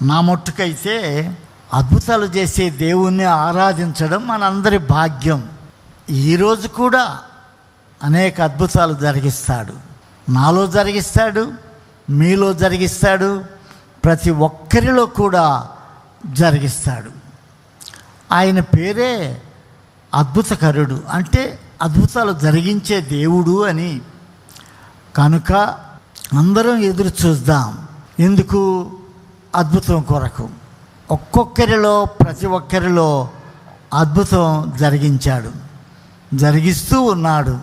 నా మట్టుకైతే అద్భుతాలు చేసే దేవుణ్ణి ఆరాధించడం మనందరి భాగ్యం. ఈరోజు కూడా అనేక అద్భుతాలు జరిగిస్తాడు. నాలో జరిగిస్తాడు, మీలో జరిగిస్తాడు, ప్రతి ఒక్కరిలో కూడా జరిగిస్తాడు. ఆయన పేరే అద్భుతకరుడు, అంటే అద్భుతాలు జరిగించే దేవుడు అని. కనుక అందరం ఎదురు చూద్దాం. ఎందుకు? అద్భుతం కొరకు. ఒక్కొక్కరిలో, ప్రతి ఒక్కరిలో అద్భుతం జరిగించాడు, జరిగిస్తూ ఉన్నాడు,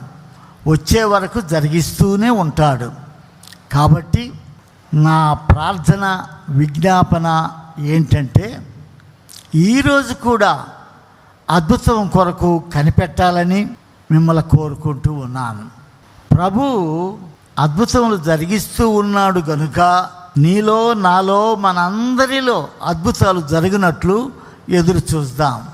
వచ్చే వరకు జరిగిస్తూనే ఉంటాడు. కాబట్టి నా ప్రార్థన, విజ్ఞాపన ఏంటంటే, ఈరోజు కూడా అద్భుతం కొరకు కనిపెట్టాలని మిమ్మల్ని కోరుకుంటూ ఉన్నాను. ప్రభు అద్భుతములు జరిగిస్తూ ఉన్నాడు కనుక నీలో, నాలో, మనందరిలో అద్భుతాలు జరిగినట్లు ఎదురు చూద్దాం.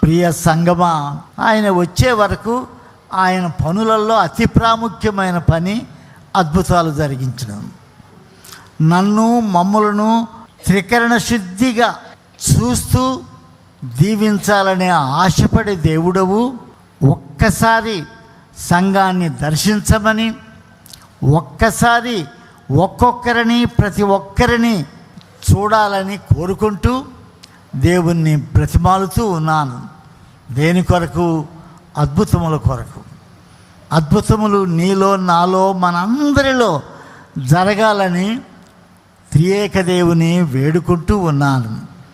ప్రియ సంగమా, ఆయన వచ్చే వరకు ఆయన పనులలో అతి ప్రాముఖ్యమైన పని అద్భుతాలు జరిగించడం. నన్ను, మమ్ములను త్రికరణ శుద్ధిగా చూస్తూ దీవించాలనే ఆశపడే దేవుడవు, ఒక్కసారి సంఘాన్ని దర్శించమని, ఒక్కసారి ఒక్కొక్కరిని, ప్రతి ఒక్కరిని చూడాలని కోరుకుంటూ దేవుణ్ణి బ్రతిమాలుతూ ఉన్నాను. దేని కొరకు? అద్భుతముల కొరకు. అద్భుతములు నీలో, నాలో, మనందరిలో జరగాలని త్రియేక దేవుని వేడుకుంటూ ఉన్నాను.